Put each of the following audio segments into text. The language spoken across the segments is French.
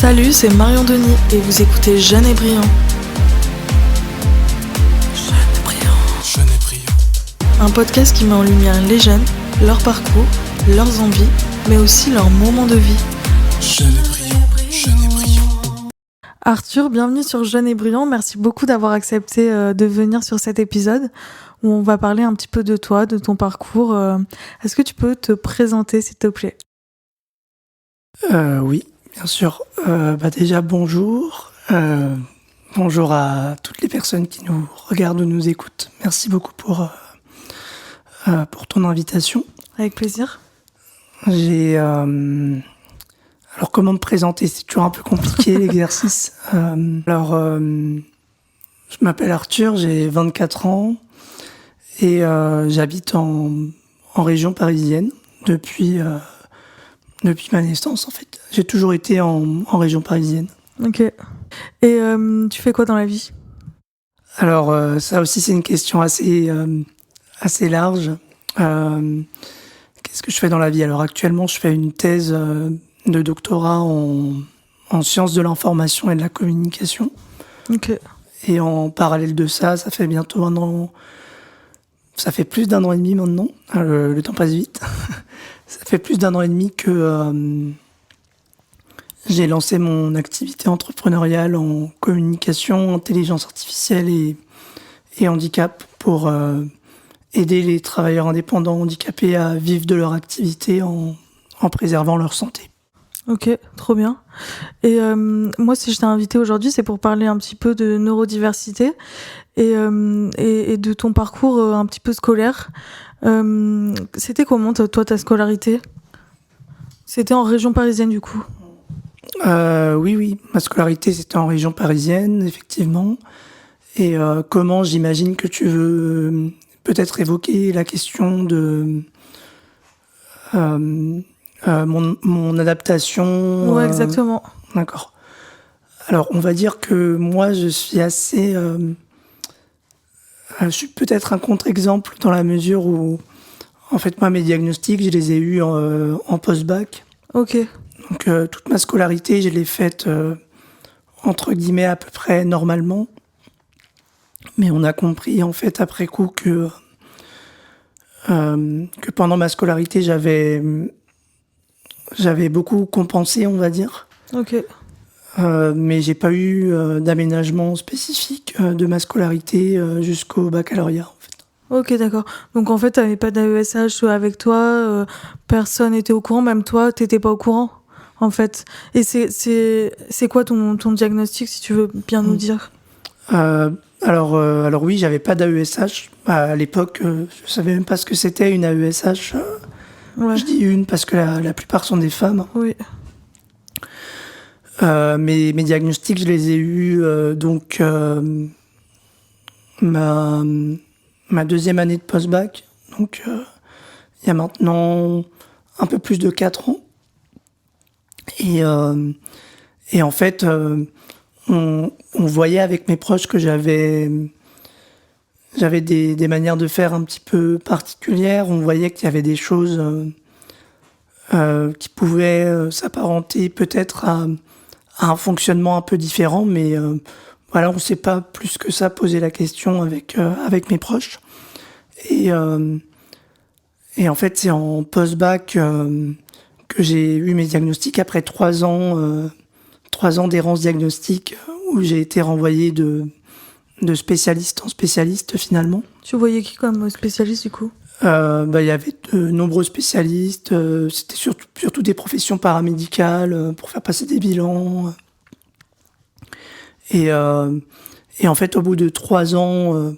Salut, c'est Marion Denis et vous écoutez Jeune et Brillant. Jeune et Brillant. Jeune et Brillant. Un podcast qui met en lumière les jeunes, leur parcours, leurs envies, mais aussi leurs moments de vie. Jeune et Brillant. Jeune et Brillant. Arthur, bienvenue sur Jeune et Brillant. Merci beaucoup d'avoir accepté de venir sur cet épisode où on va parler un petit peu de toi, de ton parcours. Est-ce que tu peux te présenter, s'il te plaît ? Oui, bien sûr. Déjà, bonjour. Bonjour à toutes les personnes qui nous regardent ou nous écoutent. Merci beaucoup pour ton invitation. Avec plaisir. Alors, comment me présenter ? C'est toujours un peu compliqué, l'exercice. Je m'appelle Arthur, j'ai 24 ans et j'habite en région parisienne depuis ma naissance, en fait. J'ai toujours été en région parisienne. Ok. Et tu fais quoi dans la vie ? Alors, ça aussi, c'est une question assez large. Qu'est-ce que je fais dans la vie ? Alors, actuellement, je fais une thèse de doctorat en sciences de l'information et de la communication. Ok. Et en parallèle de ça, ça fait bientôt 1 an... Ça fait plus d'1 an et demi maintenant. Le temps passe vite. Ça fait plus d'1 an et demi que j'ai lancé mon activité entrepreneuriale en communication, intelligence artificielle et handicap pour aider les travailleurs indépendants handicapés à vivre de leur activité en préservant leur santé. Ok, trop bien. Et moi, si je t'ai invité aujourd'hui, c'est pour parler un petit peu de neurodiversité et de ton parcours un petit peu scolaire. C'était comment, toi, ta scolarité ? C'était en région parisienne, du coup ? Oui. Ma scolarité, c'était en région parisienne, effectivement. Et comment, j'imagine que tu veux peut-être évoquer la question de mon adaptation. Ouais, exactement. D'accord. Alors, on va dire que moi, je suis assez... je suis peut-être un contre-exemple dans la mesure où, en fait, moi, mes diagnostics, je les ai eus en post-bac. Ok. Donc, toute ma scolarité, je l'ai faite, entre guillemets, à peu près normalement. Mais on a compris, en fait, après coup, que pendant ma scolarité, j'avais beaucoup compensé, on va dire. Ok. Mais j'ai pas eu d'aménagement spécifique de ma scolarité jusqu'au baccalauréat, en fait. Ok, d'accord. Donc, en fait, t'avais pas d'AESH avec toi, personne n'était au courant, même toi, t'étais pas au courant, en fait. Et c'est quoi ton diagnostic, si tu veux bien nous dire ? Alors oui, j'avais pas d'AESH. À l'époque, je savais même pas ce que c'était une AESH. Ouais. Je dis une parce que la plupart sont des femmes. Oui. Mes diagnostics, je les ai eus ma deuxième année de post-bac. Donc, il y a maintenant un peu plus de 4 ans. Et en fait, on voyait avec mes proches que j'avais des manières de faire un petit peu particulières. On voyait qu'il y avait des choses qui pouvaient s'apparenter peut-être à un fonctionnement un peu différent, mais voilà, on ne s'est pas plus que ça posé la question avec mes proches. Et en fait, c'est en post-bac que j'ai eu mes diagnostics après 3 ans d'errance diagnostique où j'ai été renvoyé de spécialiste en spécialiste finalement. Tu voyais qui comme spécialiste, du coup ? Il y avait de nombreux spécialistes, c'était surtout des professions paramédicales pour faire passer des bilans. Et en fait, au bout de 3 ans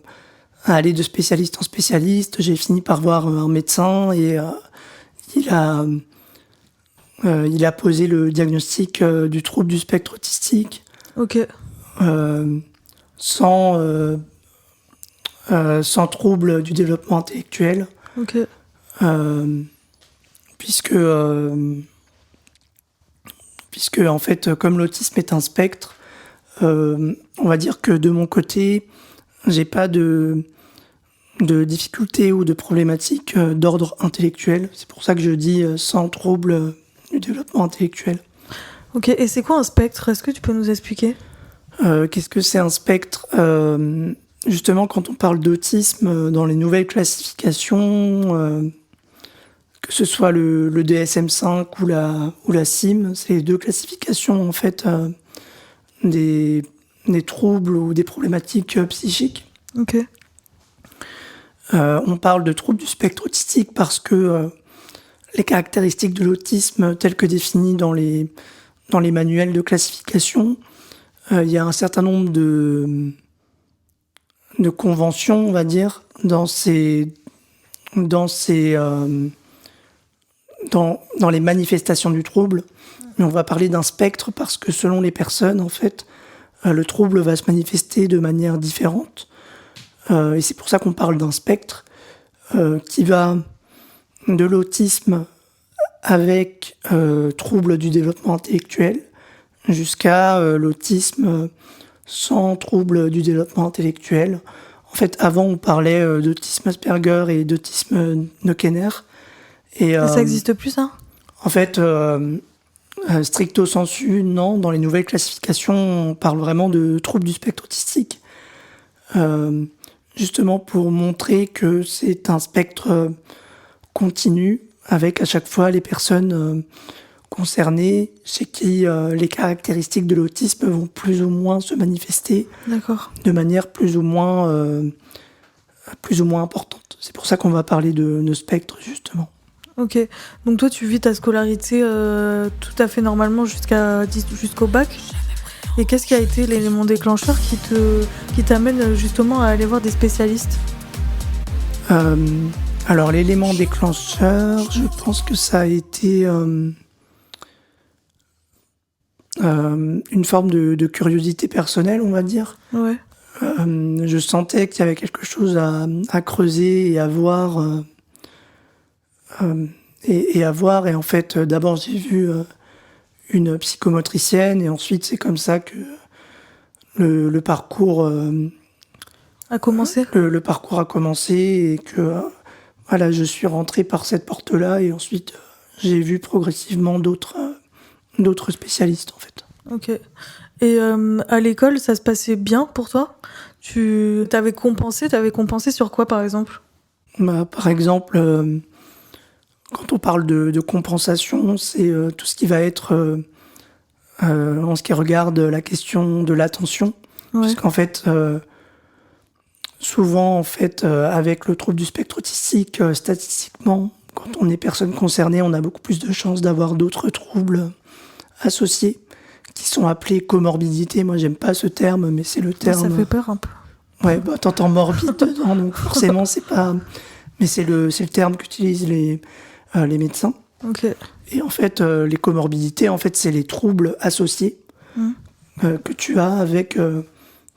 à aller de spécialiste en spécialiste, j'ai fini par voir un médecin et il a posé le diagnostic du trouble du spectre autistique. Ok. Sans trouble du développement intellectuel. Ok. Puisque en fait, comme l'autisme est un spectre, on va dire que de mon côté, j'ai pas de difficultés ou de problématiques d'ordre intellectuel. C'est pour ça que je dis sans trouble du développement intellectuel. Ok, et c'est quoi un spectre? Est-ce que tu peux nous expliquer? Qu'est-ce que c'est un spectre? Justement, quand on parle d'autisme, dans les nouvelles classifications, que ce soit le DSM-5 ou la CIM, c'est les deux classifications en fait des troubles ou des problématiques psychiques. Ok. On parle de troubles du spectre autistique parce que les caractéristiques de l'autisme telles que définies dans les manuels de classification, il y a un certain nombre de conventions, on va dire, dans les manifestations du trouble. Mais on va parler d'un spectre parce que selon les personnes, en fait, le trouble va se manifester de manière différente. Et c'est pour ça qu'on parle d'un spectre qui va de l'autisme avec trouble du développement intellectuel jusqu'à l'autisme sans trouble du développement intellectuel. En fait, avant, on parlait d'autisme Asperger et d'autisme Neukener. Et, Ça existe plus, ça? En fait, stricto sensu, non. Dans les nouvelles classifications, on parle vraiment de troubles du spectre autistique. Justement pour montrer que c'est un spectre continu, avec à chaque fois les personnes concernées, chez qui les caractéristiques de l'autisme vont plus ou moins se manifester. D'accord. De manière plus ou moins importante. C'est pour ça qu'on va parler de spectre, justement. Ok. Donc toi, tu vis ta scolarité tout à fait normalement jusqu'au bac. Et qu'est-ce qui a été l'élément déclencheur qui t'amène justement à aller voir des spécialistes? Alors, l'élément déclencheur, je pense que ça a été une forme de curiosité personnelle, on va dire. Ouais. Je sentais qu'il y avait quelque chose à creuser et à voir. Et en fait, d'abord, j'ai vu une psychomotricienne, et ensuite, c'est comme ça que le parcours A commencé? le parcours a commencé, et que voilà, je suis rentré par cette porte-là, et ensuite, j'ai vu progressivement d'autres spécialistes, en fait. Ok. Et à l'école, ça se passait bien pour toi? T'avais compensé sur quoi, par exemple? Bah, par exemple, quand on parle de compensation, c'est tout ce qui va être en ce qui regarde la question de l'attention. Ouais. Parce qu'en fait, souvent, en fait, avec le trouble du spectre autistique, statistiquement, quand on est personne concernée, on a beaucoup plus de chances d'avoir d'autres troubles associés, qui sont appelés comorbidités. Moi, j'aime pas ce terme, mais c'est le terme. Ça fait peur un peu. Ouais, bah, t'entends morbide dedans, donc forcément, c'est pas. Mais c'est le terme qu'utilisent les médecins. Ok. Et en fait, les comorbidités, en fait, c'est les troubles associés que tu as avec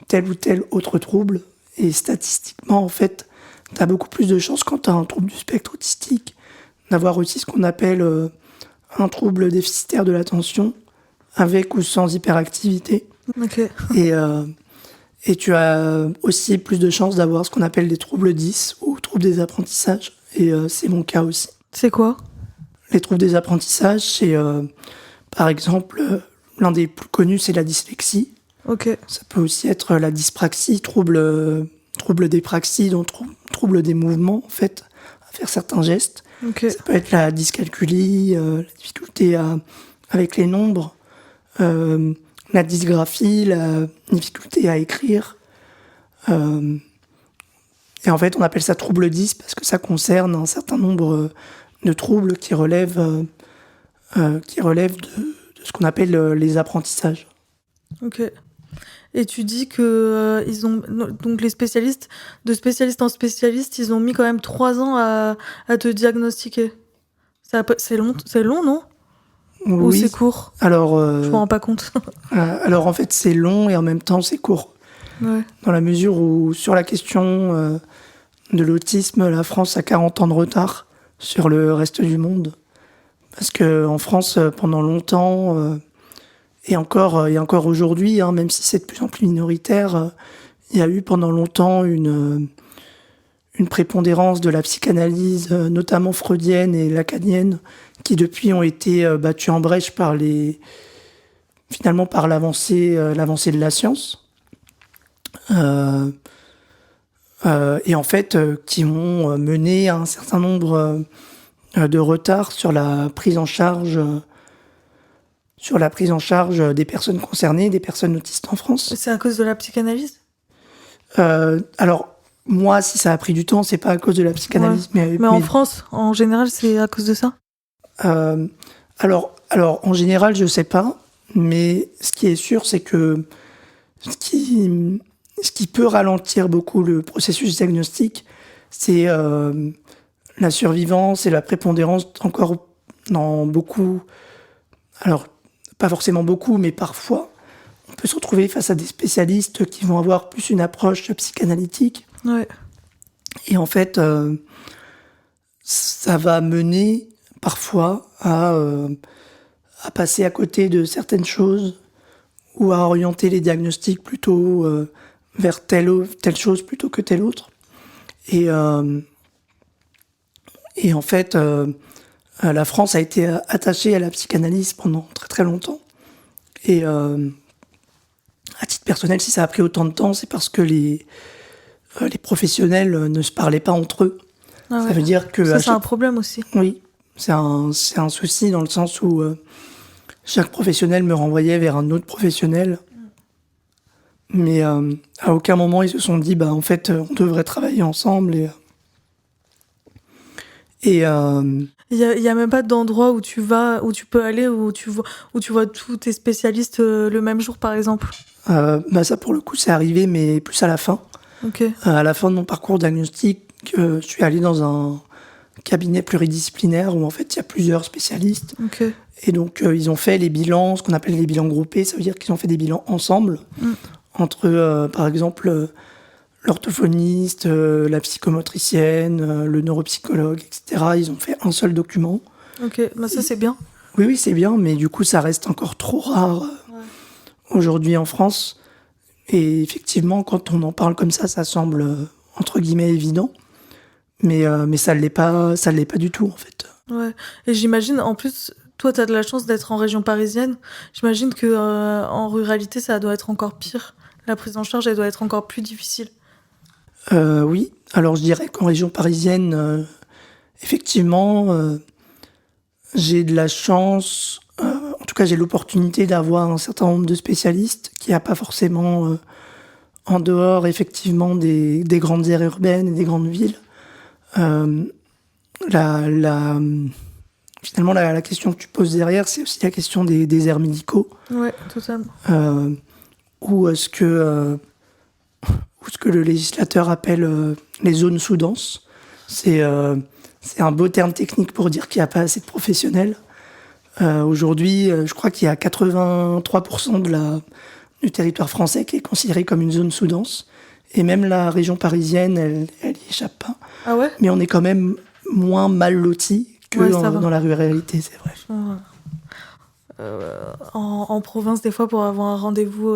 tel ou tel autre trouble. Et statistiquement, en fait, tu as beaucoup plus de chances quand tu as un trouble du spectre autistique d'avoir aussi ce qu'on appelle un trouble déficitaire de l'attention, avec ou sans hyperactivité. Ok. Et tu as aussi plus de chances d'avoir ce qu'on appelle des troubles 10 ou troubles des apprentissages. Et c'est mon cas aussi. C'est quoi? Les troubles des apprentissages, c'est par exemple, l'un des plus connus, c'est la dyslexie. Ok. Ça peut aussi être la dyspraxie, trouble des praxies, donc trouble des mouvements, en fait, à faire certains gestes. Ok. Ça peut être la dyscalculie, la difficulté avec les nombres, la dysgraphie, la difficulté à écrire. Et en fait, on appelle ça trouble 10 parce que ça concerne un certain nombre de troubles qui relèvent de ce qu'on appelle les apprentissages. Ok. Et tu dis que ils ont donc les spécialistes, de spécialiste en spécialiste, ils ont mis quand même 3 ans à te diagnostiquer. C'est long, non? Ou Oui. c'est court? Alors, Je me rends pas compte. alors en fait, c'est long et en même temps c'est court. Ouais. Dans la mesure où, sur la question de l'autisme, la France a 40 ans de retard sur le reste du monde. Parce qu'en France, pendant longtemps, et encore aujourd'hui, hein, même si c'est de plus en plus minoritaire, il y a eu pendant longtemps une prépondérance de la psychanalyse, notamment freudienne et lacanienne, qui depuis ont été battues en brèche par les finalement par l'avancée de la science. Et en fait, qui ont mené à un certain nombre de retards sur la prise en charge des personnes concernées, des personnes autistes en France. C'est à cause de la psychanalyse? Alors, moi, si ça a pris du temps, c'est pas à cause de la psychanalyse, Mais en France, en général, c'est à cause de ça? Alors, en général, je sais pas, mais ce qui est sûr, c'est que ce qui peut ralentir beaucoup le processus diagnostique, c'est la survivance et la prépondérance encore dans beaucoup. Alors, pas forcément beaucoup, mais parfois, on peut se retrouver face à des spécialistes qui vont avoir plus une approche psychanalytique. Ouais. Et en fait, ça va mener parfois à passer à côté de certaines choses ou à orienter les diagnostics plutôt vers telle chose plutôt que telle autre. Et en fait, la France a été attachée à la psychanalyse pendant très très longtemps. Et à titre personnel, si ça a pris autant de temps, c'est parce que les professionnels ne se parlaient pas entre eux. Ah ouais. Ça veut dire que... Ça, c'est un problème aussi. Oui, c'est un souci dans le sens où chaque professionnel me renvoyait vers un autre professionnel. Mais à aucun moment, ils se sont dit, en fait, on devrait travailler ensemble. Et Il y a même pas d'endroit où tu peux aller, où tu vois tous tes spécialistes le même jour, par exemple. ça, pour le coup, c'est arrivé, mais plus à la fin. Ok. À la fin de mon parcours diagnostic, je suis allé dans un cabinet pluridisciplinaire où, en fait, il y a plusieurs spécialistes. Ok. Et donc, ils ont fait les bilans, ce qu'on appelle les bilans groupés. Ça veut dire qu'ils ont fait des bilans ensemble, entre, par exemple, l'orthophoniste, la psychomotricienne, le neuropsychologue, etc. Ils ont fait un seul document. Ok, ça c'est bien. Oui, c'est bien, mais du coup, ça reste encore trop rare aujourd'hui en France. Et effectivement, quand on en parle comme ça semble, entre guillemets, évident. Mais ça l'est pas du tout, en fait. Ouais, et j'imagine, en plus, toi, t'as de la chance d'être en région parisienne. J'imagine que en ruralité, ça doit être encore pire. La prise en charge, elle doit être encore plus difficile. Oui, alors je dirais qu'en région parisienne, effectivement, j'ai de la chance, en tout cas j'ai l'opportunité d'avoir un certain nombre de spécialistes qu'il n'y a pas forcément en dehors effectivement des grandes aires urbaines et des grandes villes. Finalement, la question que tu poses derrière, c'est aussi la question des déserts médicaux. Ouais, totalement. Ou ce que le législateur appelle les zones sous-denses. C'est un beau terme technique pour dire qu'il n'y a pas assez de professionnels. Aujourd'hui, je crois qu'il y a 83% du territoire français qui est considéré comme une zone sous-dense. Et même la région parisienne, elle y échappe pas. Ah ouais? Mais on est quand même moins mal lotis que dans la ruralité, c'est vrai. En province, des fois, pour avoir un rendez-vous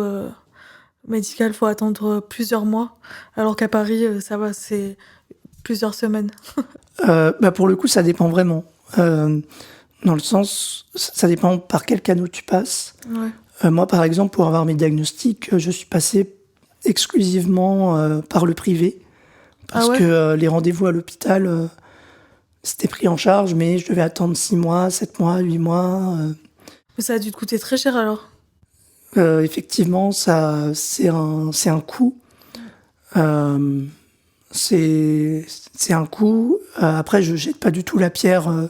médical, il faut attendre plusieurs mois. Alors qu'à Paris, ça va, c'est plusieurs semaines. Pour le coup, ça dépend vraiment. Dans le sens, ça dépend par quel canal tu passes. Ouais. Moi, par exemple, pour avoir mes diagnostics, je suis passé exclusivement par le privé. Parce que les rendez-vous à l'hôpital, c'était pris en charge, mais je devais attendre 6 mois, 7 mois, 8 mois. Mais ça a dû te coûter très cher alors? Effectivement, c'est un coût. C'est un coût. Après, je jette pas du tout la pierre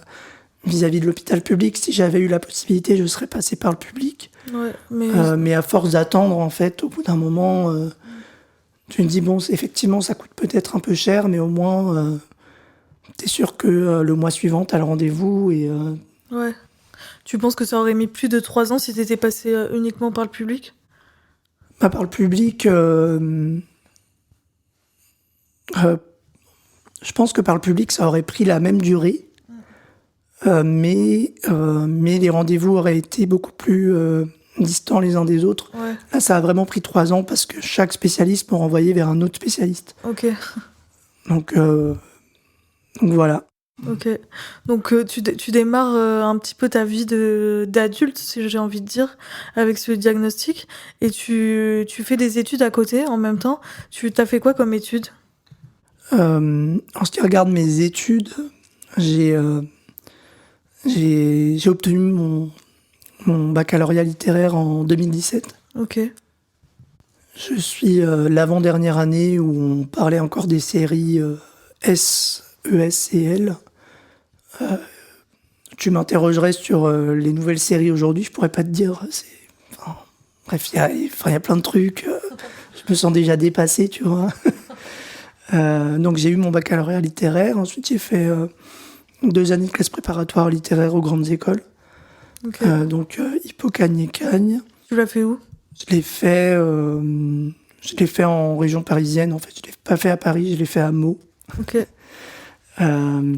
vis-à-vis de l'hôpital public. Si j'avais eu la possibilité, je serais passé par le public. Ouais, mais à force d'attendre, en fait, au bout d'un moment, tu me dis, bon, effectivement, ça coûte peut-être un peu cher, mais au moins, t'es sûr que le mois suivant, t'as le rendez-vous. Ouais. Tu penses que ça aurait mis plus de 3 ans si t'étais passé uniquement par le public? Par le public, je pense que par le public, ça aurait pris la même durée. Mais les rendez-vous auraient été beaucoup plus distants les uns des autres. Ouais. Là, ça a vraiment pris 3 ans parce que chaque spécialiste m'a renvoyé vers un autre spécialiste. Ok. Donc voilà. Ok. Donc tu démarres un petit peu ta vie d'adulte, si j'ai envie de dire, avec ce diagnostic, et tu fais des études à côté en même temps. Tu t'as fait quoi comme études? En ce qui regarde mes études, j'ai j'ai obtenu mon baccalauréat littéraire en 2017. Ok. Je suis l'avant-dernière année où on parlait encore des séries S, ES et L. Tu m'interrogerais sur les nouvelles séries aujourd'hui, je pourrais pas te dire. Enfin, bref, il y a plein de trucs. Je me sens déjà dépassé, tu vois. Donc j'ai eu mon baccalauréat littéraire. Ensuite, j'ai fait 2 années de classe préparatoire littéraire aux grandes écoles. Ok. Donc Hippocagne et Cagne. Tu l'as fait où? Je l'ai fait, je l'ai fait en région parisienne. En fait, je l'ai pas fait à Paris, je l'ai fait à Meaux. Ok. Euh,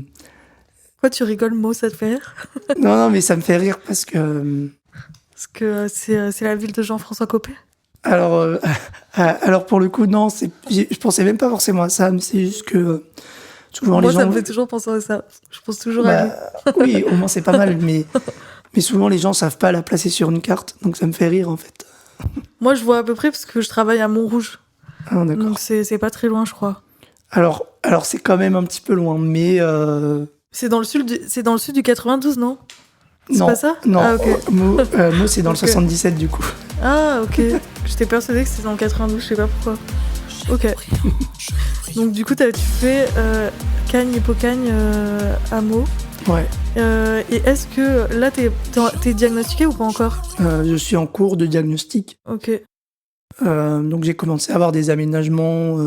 Quoi, tu rigoles, Mo, ça te fait rire? non, mais ça me fait rire parce que Parce que c'est la ville de Jean-François Copé. alors, alors pour le coup, non, je pensais même pas forcément à ça, mais c'est juste que souvent Moi, les ça gens, me fait toujours penser à ça. Je pense toujours à lui. oui, au moins c'est pas mal, mais souvent les gens savent pas la placer sur une carte, donc ça me fait rire en fait. Moi, je vois à peu près parce que je travaille à Montrouge. Ah, d'accord. Donc c'est pas très loin, je crois. Alors c'est quand même un petit peu loin, mais C'est dans le sud du 92, non? C'est non, pas ça? non, Ah, ok. Meaux, c'est dans le Ok. 77 du coup. Ah, ok. J'étais persuadée que c'était dans le 92, je sais pas pourquoi. Ok. Donc du coup, tu fais Cagne, Hippocagne, à Meaux. Ouais. Et est-ce que là, t'es diagnostiqué ou pas encore? Je suis en cours de diagnostic. Ok. Donc j'ai commencé à avoir des aménagements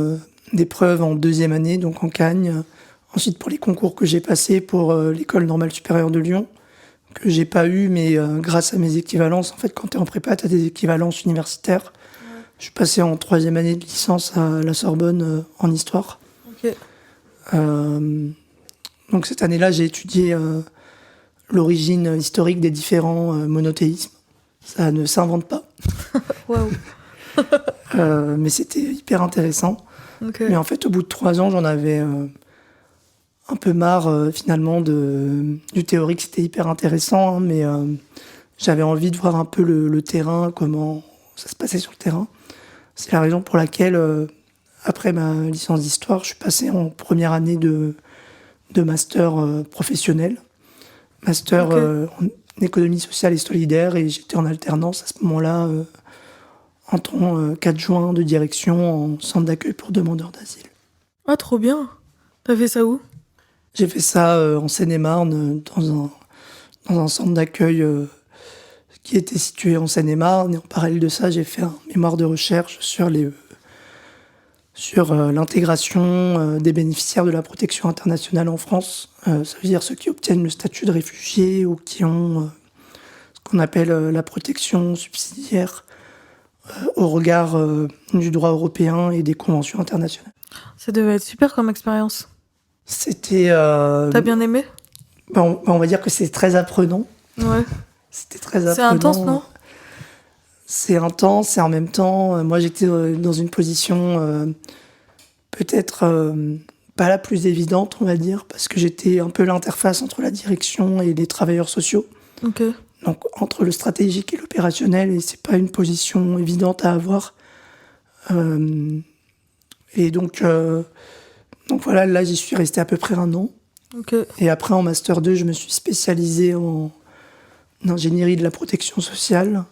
d'épreuves en 2e année, donc en Cagne. Ensuite pour les concours que j'ai passés pour l'École normale supérieure de Lyon, que j'ai pas eu, mais grâce à mes équivalences, en fait quand t'es en prépa, t'as des équivalences universitaires. Ouais. Je suis passé en 3e année de licence à la Sorbonne en histoire. Ok. Donc cette année-là, j'ai étudié l'origine historique des différents monothéismes. Ça ne s'invente pas. Waouh. Mais c'était hyper intéressant. Ok. Mais en fait, au bout de 3 ans, j'en avais un peu marre finalement du théorique. C'était hyper intéressant, hein, mais j'avais envie de voir un peu le terrain, comment ça se passait sur le terrain. C'est la raison pour laquelle, après ma licence d'histoire, je suis passé en première année de master professionnel. Master en économie sociale et solidaire, et j'étais en alternance à ce moment-là en tant qu'adjoint de direction en centre d'accueil pour demandeurs d'asile. Ah, trop bien. T'as fait ça où? J'ai fait ça en Seine-et-Marne, dans un centre d'accueil qui était situé en Seine-et-Marne. Et en parallèle de ça, j'ai fait un mémoire de recherche sur l'intégration des bénéficiaires de la protection internationale en France. Ça veut dire ceux qui obtiennent le statut de réfugié ou qui ont ce qu'on appelle la protection subsidiaire au regard du droit européen et des conventions internationales. Ça devait être super comme expérience. C'était... T'as bien aimé? on va dire que c'est très apprenant. Ouais. C'était très apprenant. C'est intense, non? C'est intense et en même temps, moi j'étais dans une position peut-être pas la plus évidente, on va dire, parce que j'étais un peu l'interface entre la direction et les travailleurs sociaux. Ok. Donc entre le stratégique et l'opérationnel, et c'est pas une position évidente à avoir. Et donc voilà, là j'y suis resté à peu près 1 an. Ok. Et après en master 2, je me suis spécialisé en ingénierie de la protection sociale.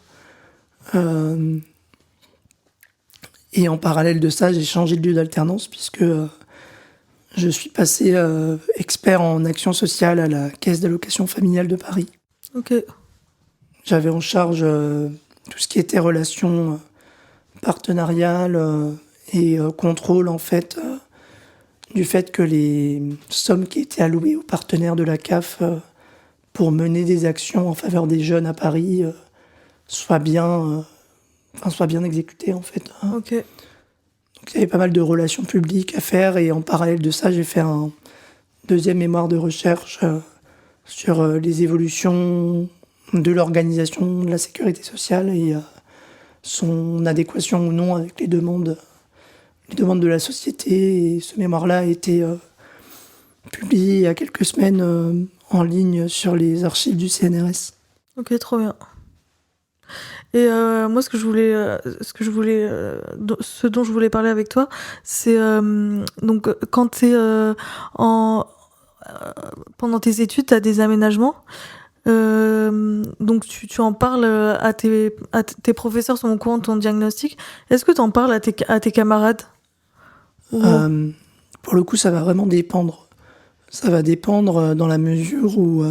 Et en parallèle de ça, j'ai changé de lieu d'alternance puisque je suis passé expert en action sociale à la Caisse d'allocation familiale de Paris. Ok. J'avais en charge tout ce qui était relations partenariales et contrôle en fait du fait que les sommes qui étaient allouées aux partenaires de la CAF pour mener des actions en faveur des jeunes à Paris soient bien exécutées en fait. Ok. Donc il y avait pas mal de relations publiques à faire et en parallèle de ça, j'ai fait un 2e mémoire de recherche sur les évolutions de l'organisation de la sécurité sociale et son adéquation ou non avec les demandes de la société. Et ce mémoire-là a été publié il y a quelques semaines en ligne sur les archives du CNRS. Ok, trop bien. Et moi, ce dont je voulais parler avec toi, c'est donc quand pendant tes études, t'as des aménagements. Donc tu en parles tes professeurs sont au courant de ton diagnostic. Est-ce que tu en parles à tes camarades? Pour le coup, ça va vraiment dépendre. Ça va dépendre dans la mesure où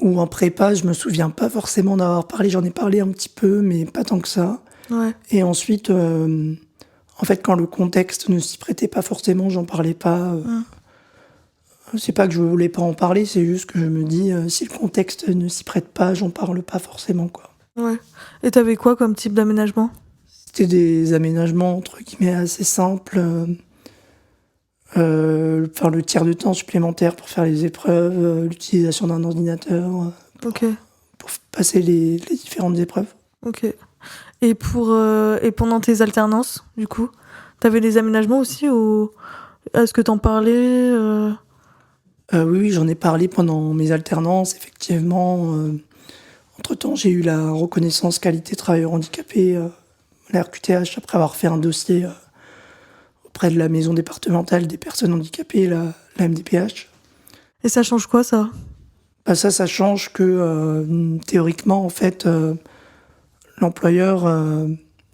en prépa, je me souviens pas forcément d'avoir parlé. J'en ai parlé un petit peu, mais pas tant que ça. Ouais. Et ensuite, en fait, quand le contexte ne s'y prêtait pas forcément, j'en parlais pas. C'est pas que je voulais pas en parler, c'est juste que je me dis, si le contexte ne s'y prête pas, j'en parle pas forcément, quoi. Ouais. Et t'avais quoi comme type d'aménagement? C'était des aménagements, entre guillemets, assez simples. Le tiers de temps supplémentaire pour faire les épreuves, l'utilisation d'un ordinateur Ok. pour passer les différentes épreuves. Ok. Et pendant tes alternances, du coup, t'avais des aménagements aussi ou est-ce que t'en parlais Oui, j'en ai parlé pendant mes alternances, effectivement. Entre-temps, j'ai eu la reconnaissance qualité travailleur handicapé, la RQTH, après avoir fait un dossier auprès de la maison départementale des personnes handicapées, la MDPH. Et ça change quoi, ça? Bah ça change que théoriquement, en fait, l'employeur, à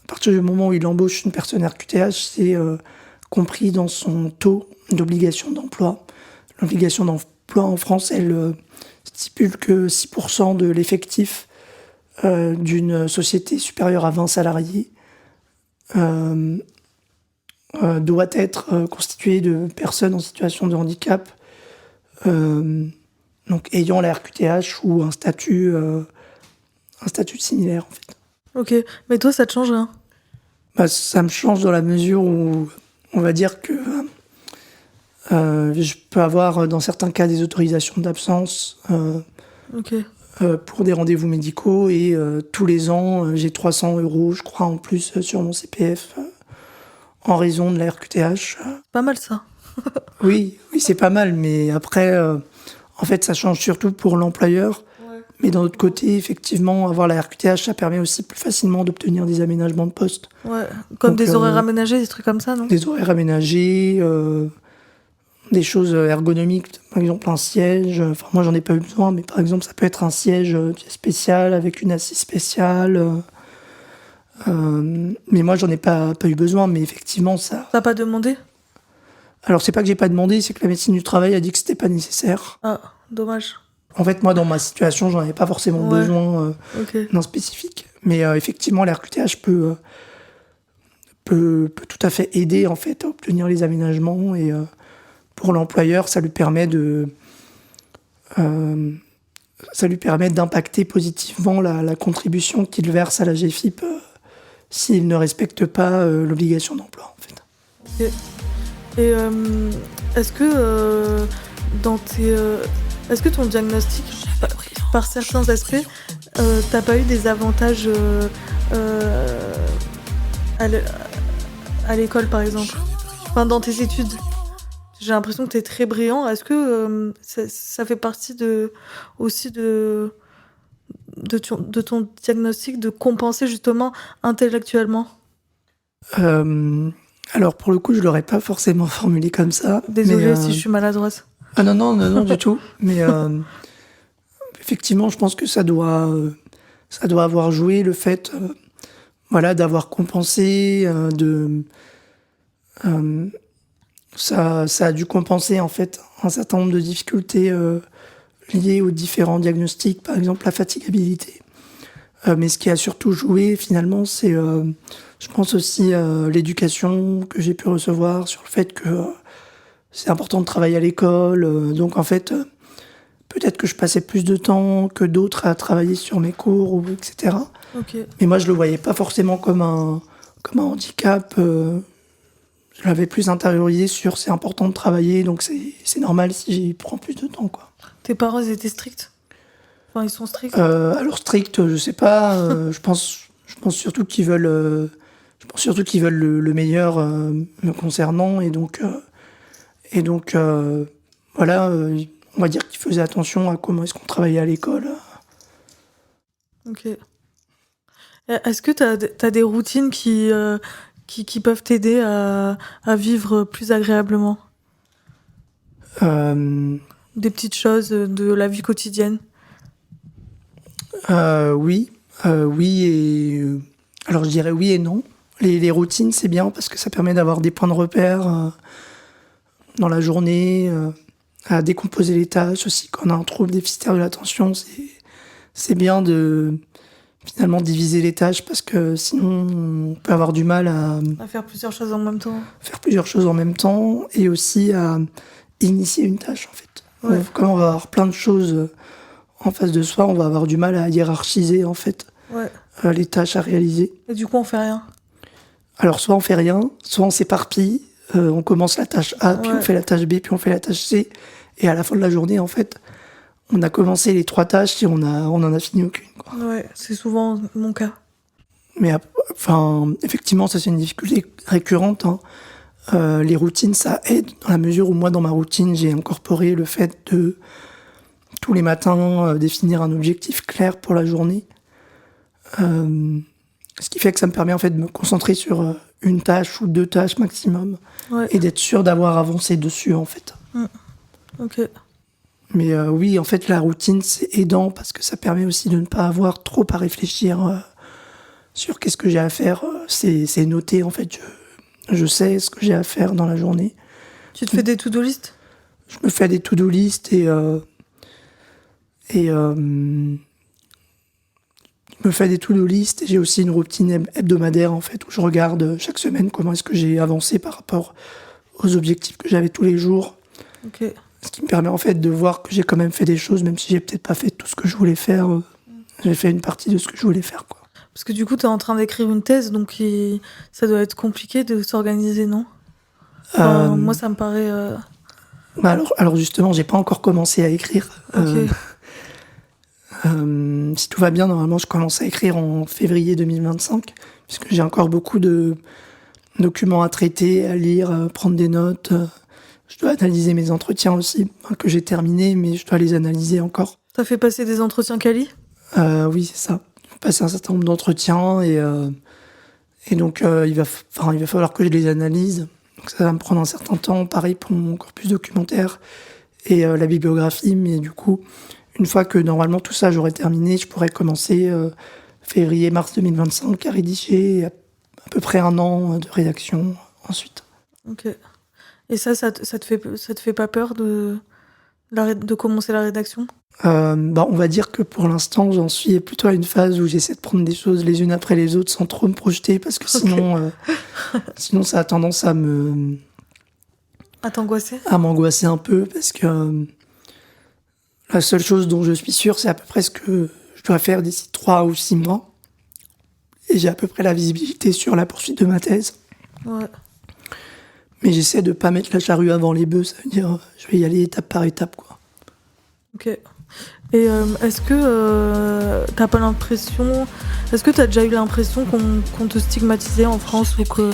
partir du moment où il embauche une personne RQTH, c'est compris dans son taux d'obligation d'emploi. L'obligation d'emploi en France, elle stipule que 6% de l'effectif d'une société supérieure à 20 salariés doit être constitué de personnes en situation de handicap, donc ayant la RQTH ou un statut similaire, en fait. Ok, mais toi, ça te change rien? Bah, ça me change dans la mesure où, on va dire que je peux avoir, dans certains cas, des autorisations d'absence Ok. pour des rendez-vous médicaux et tous les ans, j'ai 300 €, je crois, en plus sur mon CPF en raison de la RQTH. Pas mal, ça. Oui, c'est pas mal, mais après, en fait, ça change surtout pour l'employeur. Ouais. Mais d'un autre côté, effectivement, avoir la RQTH, ça permet aussi plus facilement d'obtenir des aménagements de poste. Ouais, comme Donc, des horaires aménagés, des trucs comme ça, non? Des horaires aménagés, des choses ergonomiques, par exemple un siège. Enfin, moi, j'en ai pas eu besoin, mais par exemple, ça peut être un siège spécial avec une assise spéciale. Mais moi, j'en ai pas eu besoin, mais effectivement, ça... T'as pas demandé? Alors, c'est pas que j'ai pas demandé, c'est que la médecine du travail a dit que c'était pas nécessaire. Ah, dommage. En fait, moi, dans ma situation, j'en avais pas forcément Ouais. besoin Ok. d'un spécifique. Mais effectivement, la RQTH peut tout à fait aider, en fait, à obtenir les aménagements. Et pour l'employeur, ça lui permet d'impacter positivement la contribution qu'il verse à la GFIP s'il ne respecte pas l'obligation d'emploi, en fait. Ok. Et est-ce que est-ce que ton diagnostic, par certains aspects, t'as pas eu des avantages à l'école, par exemple? Enfin, dans tes études. J'ai l'impression que t'es très brillant. Est-ce que ça fait partie aussi de ton diagnostic de compenser justement intellectuellement? Alors, pour le coup, je l'aurais pas forcément formulé comme ça. Désolée mais, si je suis maladroite. Ah non, du tout. Mais effectivement, je pense que ça doit avoir joué le fait, voilà, d'avoir compensé, ça a dû compenser en fait un certain nombre de difficultés liées aux différents diagnostics, par exemple la fatigabilité. Mais ce qui a surtout joué finalement, c'est, je pense aussi l'éducation que j'ai pu recevoir sur le fait que c'est important de travailler à l'école. Donc en fait, peut-être que je passais plus de temps que d'autres à travailler sur mes cours, ou etc. Ok. Mais moi, je le voyais pas forcément comme un handicap. Je l'avais plus intériorisé sur c'est important de travailler, donc c'est normal si j'y prends plus de temps, quoi. Tes parents, ils étaient stricts? Enfin, ils sont stricts? Alors strict, je sais pas. Je pense surtout qu'ils veulent le meilleur me concernant, et donc Et donc, voilà, on va dire qu'il faisait attention à comment est-ce qu'on travaillait à l'école. Ok. Est-ce que t'as des routines qui peuvent t'aider à vivre plus agréablement? Euh, Des petites choses de la vie quotidienne? oui, oui et... alors je dirais oui et non. Les routines, c'est bien parce que ça permet d'avoir des points de repère dans la journée, à décomposer les tâches aussi. Quand on a un trouble déficitaire de l'attention, c'est bien de finalement diviser les tâches parce que sinon on peut avoir du mal à À faire plusieurs choses en même temps? faire plusieurs choses en même temps et aussi à initier une tâche en fait. Ouais. Quand on va avoir plein de choses en face de soi, on va avoir du mal à hiérarchiser en fait Ouais. les tâches à réaliser. Et du coup, on fait rien? Alors soit on fait rien, soit on s'éparpille, on commence la tâche A, puis on Ouais. fait la tâche B, puis on fait la tâche C, et à la fin de la journée en fait, on a commencé les 3 tâches et on en a fini aucune, quoi. Ouais, c'est souvent mon cas. Mais enfin, effectivement, ça c'est une difficulté récurrente, hein. Les routines, ça aide dans la mesure où moi, dans ma routine, j'ai incorporé le fait de tous les matins définir un objectif clair pour la journée. Ce qui fait que ça me permet en fait de me concentrer sur une tâche ou 2 tâches maximum Ouais. et d'être sûr d'avoir avancé dessus en fait. Ok. Mais oui, en fait, la routine, c'est aidant parce que ça permet aussi de ne pas avoir trop à réfléchir sur qu'est-ce que j'ai à faire. C'est noté, en fait. Je sais ce que j'ai à faire dans la journée. Tu te fais des to-do list? Je me fais des to-do list et je me fais des to-do list. Et j'ai aussi une routine hebdomadaire, en fait, où je regarde chaque semaine comment est-ce que j'ai avancé par rapport aux objectifs que j'avais tous les jours. Ok. Ce qui me permet en fait de voir que j'ai quand même fait des choses, même si j'ai peut-être pas fait tout ce que je voulais faire. J'ai fait une partie de ce que je voulais faire, quoi. Parce que du coup, t'es en train d'écrire une thèse, donc ça doit être compliqué de s'organiser, non? Enfin, moi, ça me paraît... Bah alors justement, j'ai pas encore commencé à écrire. Ok. Si tout va bien, normalement, je commence à écrire en février 2025, puisque j'ai encore beaucoup de documents à traiter, à lire, prendre des notes. Je dois analyser mes entretiens aussi, que j'ai terminés, mais je dois les analyser encore. T'as fait passer des entretiens quali? Oui, c'est ça. J'ai passé un certain nombre d'entretiens et donc il va falloir que je les analyse. Donc ça va me prendre un certain temps. Pareil pour mon corpus documentaire et la bibliographie. Mais du coup, une fois que normalement tout ça j'aurai terminé, je pourrais commencer février-mars 2025 à rédiger à peu près 1 an de rédaction ensuite. Ok. Et ça te fait pas peur de commencer la rédaction? On va dire que pour l'instant, j'en suis plutôt à une phase où j'essaie de prendre des choses les unes après les autres sans trop me projeter parce que sinon, sinon ça a tendance À t'angoisser? à m'angoisser un peu parce que la seule chose dont je suis sûr, c'est à peu près ce que je dois faire d'ici 3 ou 6 mois. Et j'ai à peu près la visibilité sur la poursuite de ma thèse. Ouais. Mais j'essaie de pas mettre la charrue avant les bœufs, ça veut dire je vais y aller étape par étape, quoi. Ok. Et est-ce que t'as pas l'impression... Est-ce que t'as déjà eu l'impression qu'on te stigmatisait en France ou qu'on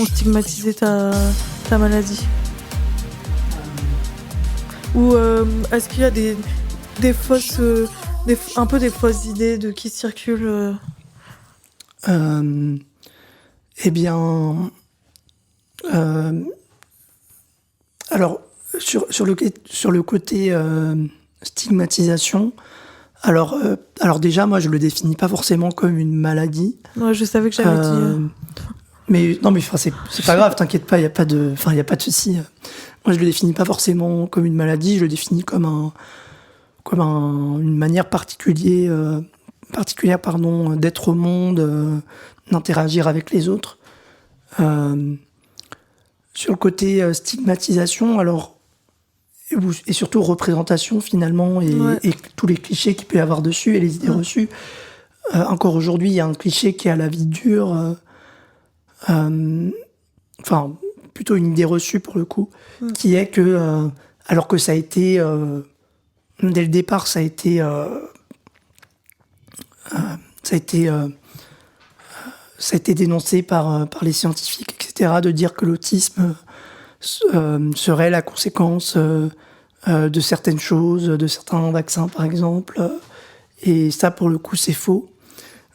stigmatisait ta maladie? Ou est-ce qu'il y a des fausses... un peu des fausses idées de qui circulent Eh bien... alors, sur le côté stigmatisation, alors déjà, moi, je le définis pas forcément comme une maladie. Ouais, je savais que j'avais dit... Mais non, mais enfin, c'est pas grave, t'inquiète pas, il y a pas de souci. Moi, je le définis pas forcément comme une maladie, je le définis comme une manière particulière, d'être au monde, d'interagir avec les autres. Sur le côté stigmatisation, alors et surtout représentation finalement et tous les clichés qu'il peut y avoir dessus et les idées reçues. Encore aujourd'hui, il y a un cliché qui est à la vie dure, enfin plutôt une idée reçue pour le coup, qui est que alors que ça a été dès le départ, ça a été dénoncé par les scientifiques, etc., de dire que l'autisme serait la conséquence de certaines choses, de certains vaccins par exemple. Et ça, pour le coup, c'est faux.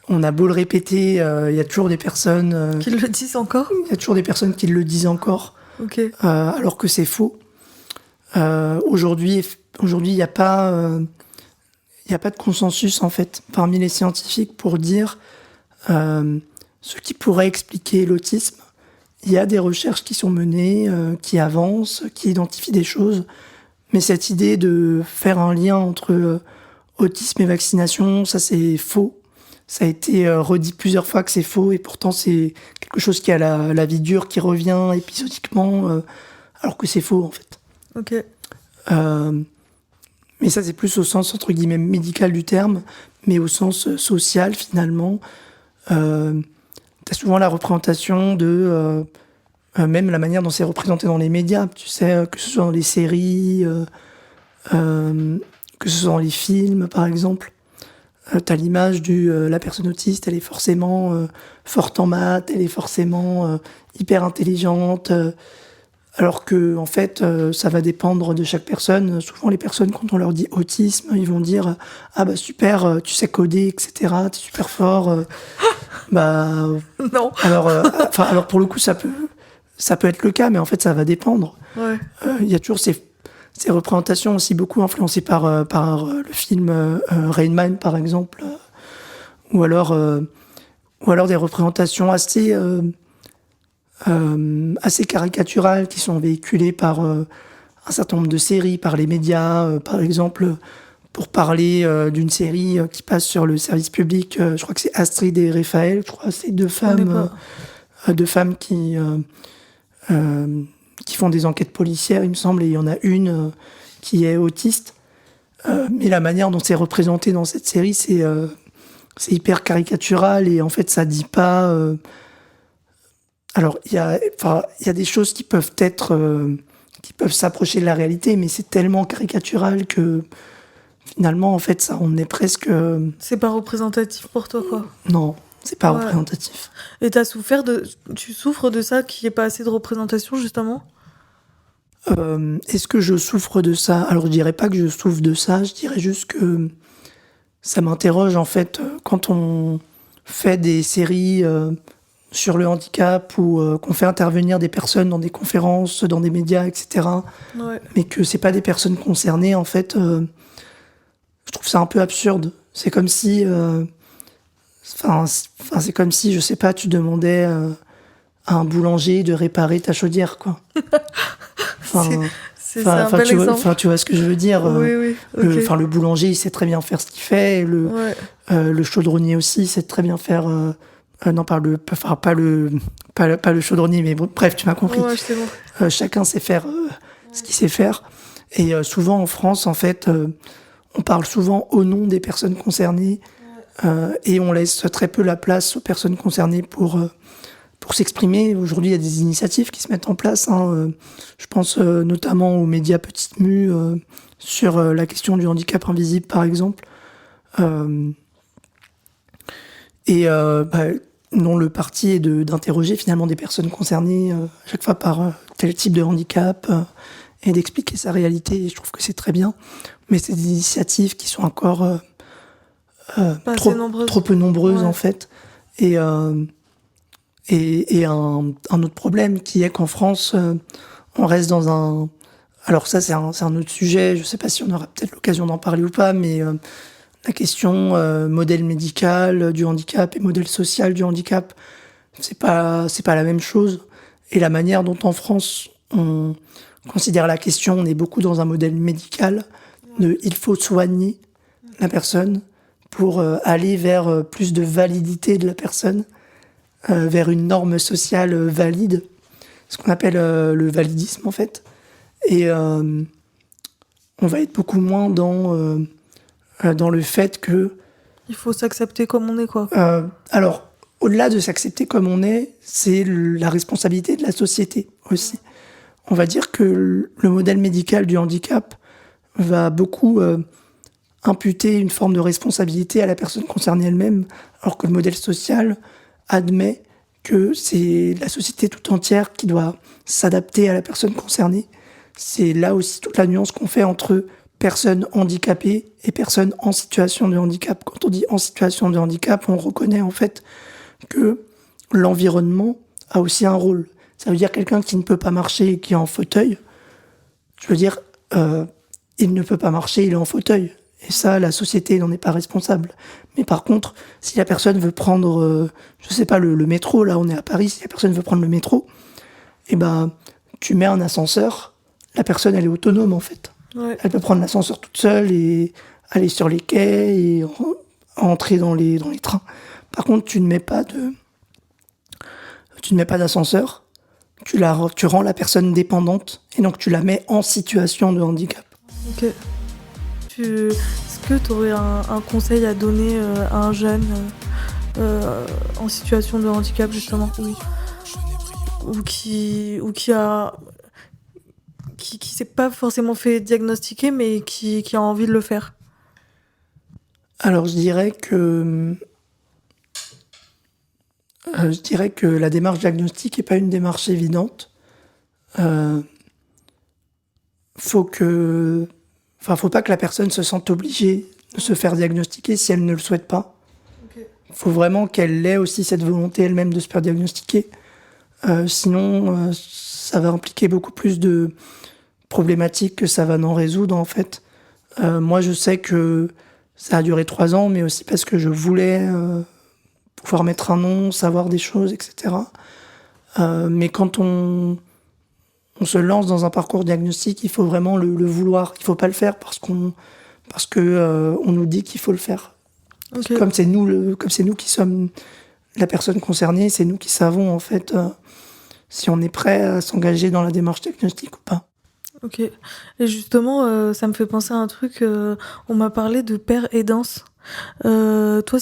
On a beau le répéter, il y a toujours des personnes... Qu'ils le disent encore ? Il y a toujours des personnes qui le disent encore, Ok. alors que c'est faux. Aujourd'hui, il n'y a pas de consensus, en fait, parmi les scientifiques pour dire ce qui pourrait expliquer l'autisme. Il y a des recherches qui sont menées, qui avancent, qui identifient des choses. Mais cette idée de faire un lien entre autisme et vaccination, ça c'est faux. Ça a été redit plusieurs fois que c'est faux, et pourtant c'est quelque chose qui a la vie dure, qui revient épisodiquement, alors que c'est faux en fait. Ok. Mais ça c'est plus au sens entre guillemets médical du terme, mais au sens social finalement. T'as souvent la représentation de... même la manière dont c'est représenté dans les médias, tu sais, que ce soit dans les séries, que ce soit dans les films par exemple. T'as l'image la personne autiste, elle est forcément forte en maths, elle est forcément hyper intelligente, alors que en fait ça va dépendre de chaque personne. Souvent les personnes, quand on leur dit autisme, ils vont dire ah bah super, tu sais coder, etc., t'es super fort. Bah Non. alors pour le coup ça peut être le cas, mais en fait ça va dépendre. Ouais. Il y a toujours ces représentations aussi beaucoup influencées par le film Rain Man par exemple, ou alors des représentations assez caricaturales qui sont véhiculées par un certain nombre de séries, par les médias, par exemple pour parler d'une série qui passe sur le service public. Je crois que c'est Astrid et Raphaël, je crois que c'est deux femmes qui font des enquêtes policières, il me semble, et il y en a une qui est autiste. Mais la manière dont c'est représenté dans cette série, c'est hyper caricatural, et en fait, ça dit pas... Alors, il y a des choses qui peuvent s'approcher de la réalité, mais c'est tellement caricatural que finalement, en fait, ça, on est presque... C'est pas représentatif pour toi, quoi. Non, c'est pas Ouais. représentatif. Et tu souffres de ça, qu'il n'y ait pas assez de représentation, justement ? Est-ce que je souffre de ça? Alors, je dirais pas que je souffre de ça, je dirais juste que ça m'interroge, en fait, quand on fait des séries sur le handicap, ou qu'on fait intervenir des personnes dans des conférences, dans des médias, etc., Ouais. mais que c'est pas des personnes concernées, en fait, je trouve ça un peu absurde. C'est comme si... c'est comme si, je sais pas, tu demandais à un boulanger de réparer ta chaudière, quoi. C'est un bel exemple. Tu vois ce que je veux dire. Oui, ok. Le boulanger, il sait très bien faire ce qu'il fait. Et Ouais. le chaudronnier aussi, il sait très bien faire... non, pas le chaudronnier, mais bon, bref, tu m'as compris. Ouais, c'est bon. Chacun sait faire ce qu'il sait faire. Et souvent, en France, en fait, on parle souvent au nom des personnes concernées. Et on laisse très peu la place aux personnes concernées pour s'exprimer. Aujourd'hui, il y a des initiatives qui se mettent en place. Je pense notamment aux médias Petite Mue sur la question du handicap invisible, par exemple. Dont le parti est d'interroger finalement des personnes concernées à chaque fois par tel type de handicap et d'expliquer sa réalité. Et je trouve que c'est très bien. Mais c'est des initiatives qui sont encore... trop peu nombreuses, ouais. En fait, et un autre problème qui est qu'en France on reste dans un... Alors ça c'est un autre sujet, je sais pas si on aura peut-être l'occasion d'en parler ou pas, mais la question modèle médical du handicap et modèle social du handicap, c'est pas la même chose, et la manière dont en France on considère la question, on est beaucoup dans un modèle médical de il faut soigner la personne pour aller vers plus de validité de la personne, vers une norme sociale valide, ce qu'on appelle le validisme en fait. Et on va être beaucoup moins dans le fait que... Il faut s'accepter comme on est, quoi. Alors, au-delà de s'accepter comme on est, c'est la responsabilité de la société aussi. On va dire que le modèle médical du handicap va beaucoup... imputer une forme de responsabilité à la personne concernée elle-même, alors que le modèle social admet que c'est la société tout entière qui doit s'adapter à la personne concernée. C'est là aussi toute la nuance qu'on fait entre personnes handicapées et personnes en situation de handicap. Quand on dit en situation de handicap, on reconnaît en fait que l'environnement a aussi un rôle. Ça veut dire quelqu'un qui ne peut pas marcher et qui est en fauteuil, je veux dire, il ne peut pas marcher, il est en fauteuil. Et ça, la société n'en est pas responsable. Mais par contre, si la personne veut prendre, je sais pas, le métro, là on est à Paris, si la personne veut prendre le métro, eh ben, tu mets un ascenseur, la personne elle est autonome en fait. Ouais. Elle peut prendre l'ascenseur toute seule et aller sur les quais et entrer dans les trains. Par contre, tu ne mets pas d'ascenseur, tu rends la personne dépendante et donc tu la mets en situation de handicap. Ok. Est-ce que tu aurais un conseil à donner à un jeune en situation de handicap justement ou qui s'est pas forcément fait diagnostiquer mais qui a envie de le faire? Alors je dirais que la démarche diagnostique n'est pas une démarche évidente. Faut pas que la personne se sente obligée de se faire diagnostiquer si elle ne le souhaite pas. Okay. Faut vraiment qu'elle ait aussi cette volonté elle-même de se faire diagnostiquer. Sinon, ça va impliquer beaucoup plus de problématiques que ça va n'en résoudre en fait. Moi, je sais que ça a duré 3 ans, mais aussi parce que je voulais pouvoir mettre un nom, savoir des choses, etc. Mais quand on se lance dans un parcours diagnostique, il faut vraiment le vouloir. Il faut pas le faire parce que on nous dit qu'il faut le faire. Okay. Comme c'est nous qui sommes la personne concernée, c'est nous qui savons en fait si on est prêt à s'engager dans la démarche diagnostique ou pas. Ok. Et justement, ça me fait penser à un truc. On m'a parlé de père aidance. Toi,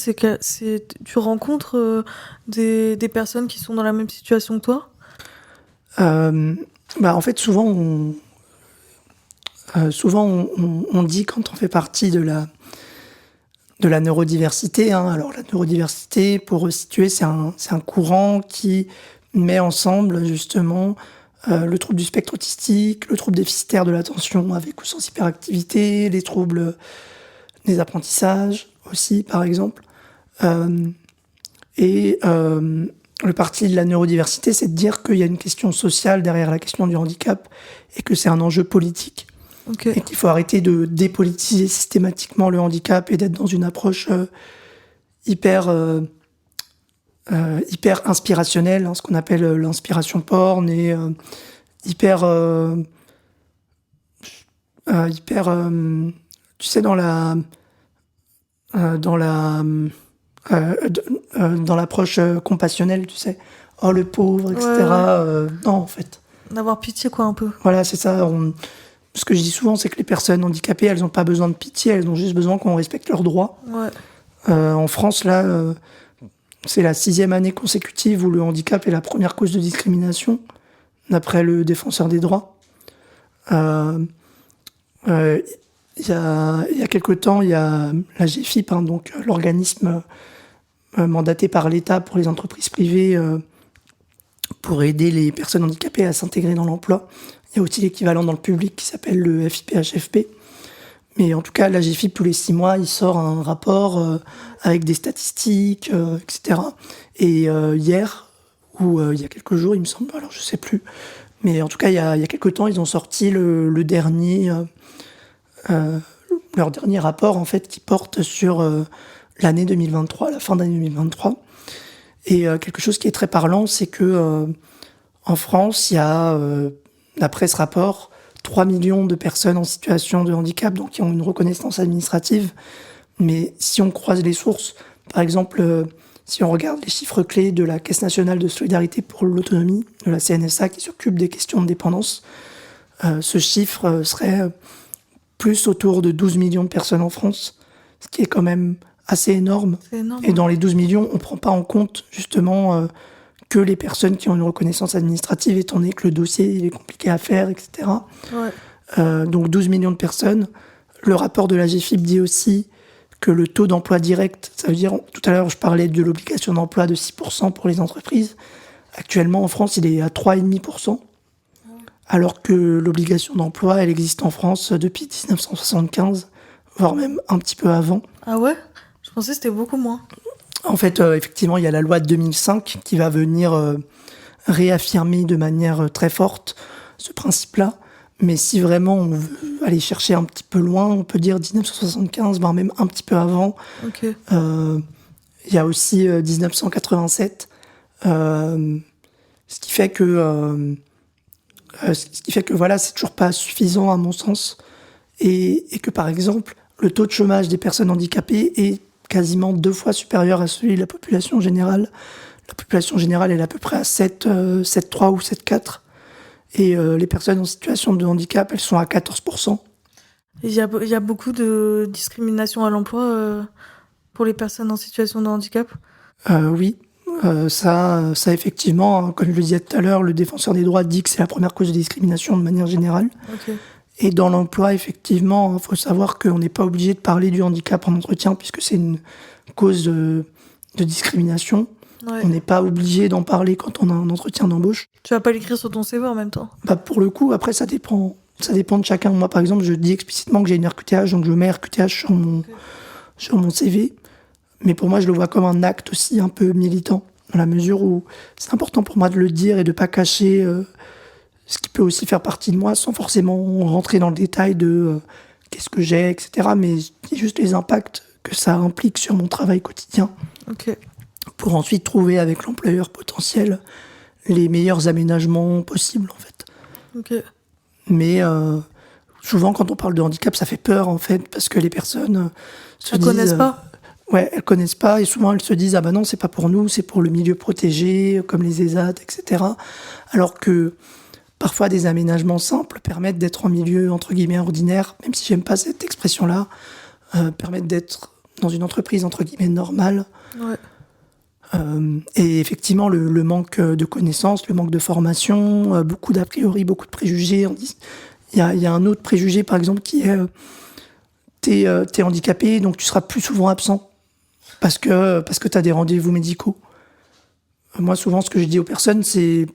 tu rencontres des personnes qui sont dans la même situation que toi? En fait, souvent on dit quand on fait partie de la neurodiversité. Alors la neurodiversité, pour resituer, c'est un courant qui met ensemble justement le trouble du spectre autistique, le trouble déficitaire de l'attention avec ou sans hyperactivité, les troubles des apprentissages aussi, par exemple. Le parti de la neurodiversité, c'est de dire qu'il y a une question sociale derrière la question du handicap et que c'est un enjeu politique. Okay. Et qu'il faut arrêter de dépolitiser systématiquement le handicap et d'être dans une approche hyper inspirationnelle, ce qu'on appelle l'inspiration porn, et hyper, tu sais, dans l'approche compassionnelle, tu sais, oh le pauvre, etc. Ouais. Non, en fait. D'avoir pitié, quoi, un peu. Voilà, c'est ça. Ce que je dis souvent, c'est que les personnes handicapées, elles n'ont pas besoin de pitié, elles ont juste besoin qu'on respecte leurs droits. Ouais. En France, là, c'est la 6e année consécutive où le handicap est la première cause de discrimination, d'après le défenseur des droits. Il y a quelque temps, il y a la GFIP, donc l'organisme mandaté par l'État pour les entreprises privées pour aider les personnes handicapées à s'intégrer dans l'emploi. Il y a aussi l'équivalent dans le public qui s'appelle le FIPHFP. Mais en tout cas, la GFIP, tous les 6 mois, il sort un rapport avec des statistiques, etc. Et hier, ou il y a quelques jours, il me semble, alors je sais plus. Mais en tout cas, il y a quelques temps, ils ont sorti leur dernier rapport, en fait, qui porte sur l'année 2023, la fin d'année 2023. Et quelque chose qui est très parlant, c'est que en France, il y a, d'après ce rapport, 3 millions de personnes en situation de handicap, donc qui ont une reconnaissance administrative. Mais si on croise les sources, par exemple, si on regarde les chiffres clés de la Caisse nationale de solidarité pour l'autonomie, de la CNSA, qui s'occupe des questions de dépendance, ce chiffre serait plus autour de 12 millions de personnes en France, ce qui est quand même assez énorme. C'est énorme. Et dans les 12 millions, on ne prend pas en compte justement que les personnes qui ont une reconnaissance administrative, étant donné que le dossier il est compliqué à faire, etc. Ouais. Donc 12 millions de personnes. Le rapport de la GFIP dit aussi que le taux d'emploi direct, ça veut dire, tout à l'heure je parlais de l'obligation d'emploi de 6% pour les entreprises, actuellement en France il est à 3,5%, alors que l'obligation d'emploi elle existe en France depuis 1975, voire même un petit peu avant. Ah ouais? Je pensais que c'était beaucoup moins. En fait, effectivement, il y a la loi de 2005 qui va venir réaffirmer de manière très forte ce principe-là. Mais si vraiment on veut aller chercher un petit peu loin, on peut dire 1975, voire même un petit peu avant. Ok. Il y a aussi 1987, ce qui fait que voilà, c'est toujours pas suffisant à mon sens, et que par exemple, le taux de chômage des personnes handicapées est quasiment 2 fois supérieur à celui de la population générale. La population générale elle est à peu près à 7,3 ou 7,4. Et les personnes en situation de handicap, elles sont à 14%. Il y a beaucoup de discrimination à l'emploi pour les personnes en situation de handicap. Oui, ça effectivement, hein, comme je le disais tout à l'heure, le défenseur des droits dit que c'est la première cause de discrimination de manière générale. Ok. Et dans l'emploi, effectivement, il faut savoir qu'on n'est pas obligé de parler du handicap en entretien puisque c'est une cause de discrimination. Ouais. On n'est pas obligé d'en parler quand on a un entretien d'embauche. Tu vas pas l'écrire sur ton CV en même temps. Bah pour le coup, après, ça dépend de chacun. Moi, par exemple, je dis explicitement que j'ai une RQTH, donc je mets RQTH sur mon CV. Mais pour moi, je le vois comme un acte aussi un peu militant, dans la mesure où c'est important pour moi de le dire et de pas cacher ce qui peut aussi faire partie de moi, sans forcément rentrer dans le détail de qu'est-ce que j'ai, etc. Mais juste les impacts que ça implique sur mon travail quotidien. Ok. Pour ensuite trouver avec l'employeur potentiel les meilleurs aménagements possibles, en fait. Ok. Mais souvent, quand on parle de handicap, ça fait peur, en fait, parce que les personnes se Elles disent... connaissent pas. Ouais, elles connaissent pas, et souvent elles se disent « Ah bah non, c'est pas pour nous, c'est pour le milieu protégé, comme les ESAT, etc. » Alors que parfois, des aménagements simples permettent d'être en milieu, entre guillemets, ordinaire, même si j'aime pas cette expression-là, permettent d'être dans une entreprise, entre guillemets, normale. Ouais. Et effectivement, le manque de connaissances, le manque de formation, beaucoup d'a priori, beaucoup de préjugés. Il y a un autre préjugé, par exemple, qui est t'es handicapé, donc tu seras plus souvent absent parce que t'as des rendez-vous médicaux. Moi, souvent, ce que je dis aux personnes, c'est...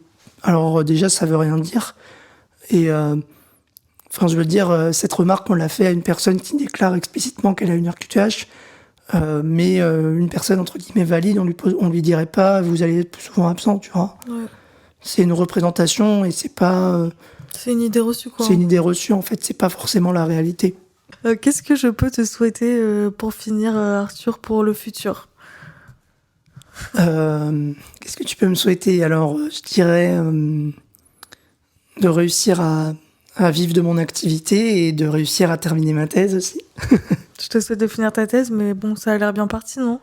Alors déjà, ça veut rien dire. Et je veux dire, cette remarque, on l'a fait à une personne qui déclare explicitement qu'elle a une RQTH. Mais une personne entre guillemets valide, on lui dirait pas vous allez être plus souvent absent, tu vois. Ouais. C'est une représentation et c'est pas. C'est une idée reçue, quoi. C'est une idée reçue en fait, c'est pas forcément la réalité. Qu'est-ce que je peux te souhaiter pour finir, Arthur, pour le futur? Qu'est-ce que tu peux me souhaiter? Alors, je dirais de réussir à vivre de mon activité et de réussir à terminer ma thèse aussi. Je te souhaite de finir ta thèse, mais bon, ça a l'air bien parti, non?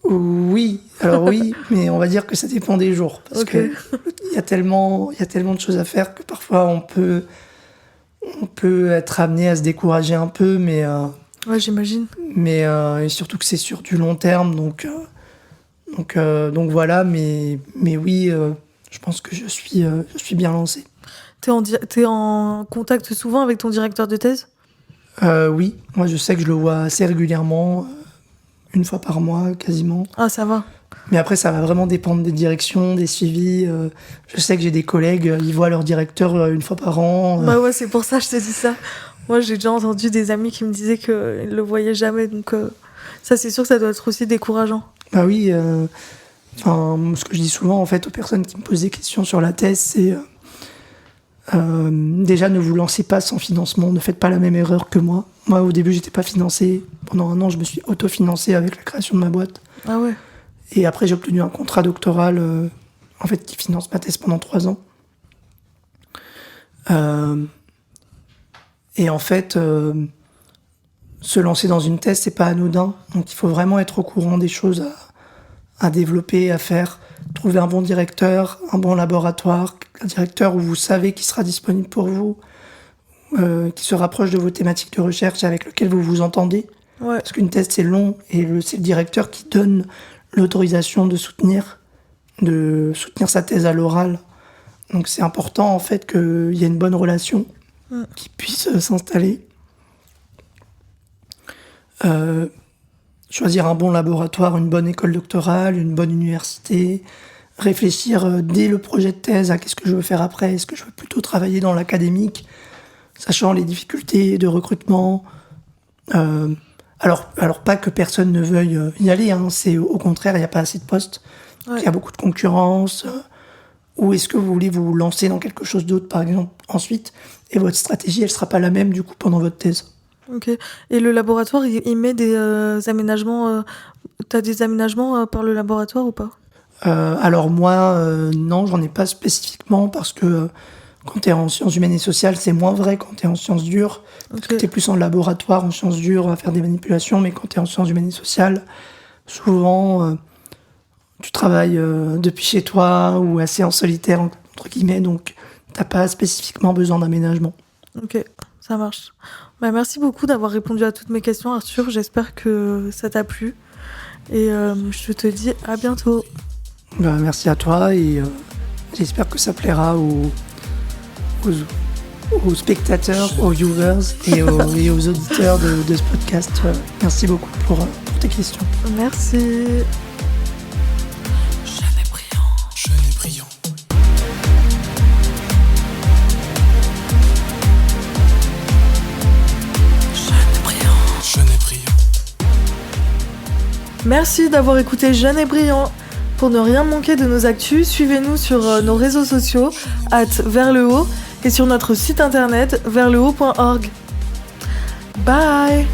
Oui, alors oui, mais on va dire que ça dépend des jours. Parce Ok. que il y a tellement de choses à faire que parfois on peut être amené à se décourager un peu, mais Ouais, j'imagine. et surtout que c'est sur du long terme, donc voilà, mais oui, je pense que je suis bien lancé. T'es en contact souvent avec ton directeur de thèse? Oui, moi je sais que je le vois assez régulièrement, une fois par mois quasiment. Ah, ça va. Mais après, ça va vraiment dépendre des directions, des suivis. Je sais que j'ai des collègues, ils voient leur directeur une fois par an. Bah ouais, c'est pour ça que je te dis ça. Moi, j'ai déjà entendu des amis qui me disaient qu'ils le voyaient jamais, donc ça, c'est sûr que ça doit être aussi décourageant. Bah oui, ce que je dis souvent en fait aux personnes qui me posent des questions sur la thèse, c'est déjà ne vous lancez pas sans financement, ne faites pas la même erreur que moi. Moi, au début, j'étais pas financé. Pendant 1 an, je me suis autofinancé avec la création de ma boîte. Ah ouais. Et après, j'ai obtenu un contrat doctoral en fait, qui finance ma thèse pendant 3 ans. Et en fait, se lancer dans une thèse, c'est pas anodin. Donc il faut vraiment être au courant des choses à développer, à faire. Trouver un bon directeur, un bon laboratoire, un directeur où vous savez qui sera disponible pour vous, qui se rapproche de vos thématiques de recherche, avec lequel vous vous entendez. Ouais. Parce qu'une thèse, c'est long, et c'est le directeur qui donne l'autorisation de soutenir sa thèse à l'oral. Donc c'est important, en fait, qu'il y ait une bonne relation qui puisse s'installer. choisir un bon laboratoire, une bonne école doctorale, une bonne université, réfléchir dès le projet de thèse à qu'est-ce que je veux faire après, est-ce que je veux plutôt travailler dans l'académique, sachant les difficultés de recrutement. Alors pas que personne ne veuille y aller, hein, c'est au contraire, il n'y a pas assez de postes, Ouais. il y a beaucoup de concurrence. Ou est-ce que vous voulez vous lancer dans quelque chose d'autre, par exemple, ensuite, et votre stratégie, elle sera pas la même, du coup, pendant votre thèse. Ok. Et le laboratoire, il met des aménagements. T'as des aménagements par le laboratoire ou pas? Alors moi, non, j'en ai pas spécifiquement, parce que quand t'es en sciences humaines et sociales, c'est moins vrai quand t'es en sciences dures. Parce que Ok. t'es plus en laboratoire, en sciences dures, à faire des manipulations, mais quand t'es en sciences humaines et sociales, souvent, tu travailles depuis chez toi, ou assez en solitaire, entre guillemets, donc t'as pas spécifiquement besoin d'aménagement. Ok, ça marche. Bah, merci beaucoup d'avoir répondu à toutes mes questions, Arthur. J'espère que ça t'a plu. Et je te dis à bientôt. Merci à toi, et j'espère que ça plaira aux spectateurs, aux viewers et aux auditeurs de ce podcast. Merci beaucoup pour tes questions. Merci. Jeune et brillant. Jeune et brillant. Jeune et brillant. Jeune et brillant. Merci d'avoir écouté Jeune et Brillant. Pour ne rien manquer de nos actus, suivez-nous sur nos réseaux sociaux @verslhaut et sur notre site internet verslhaut.org. Bye.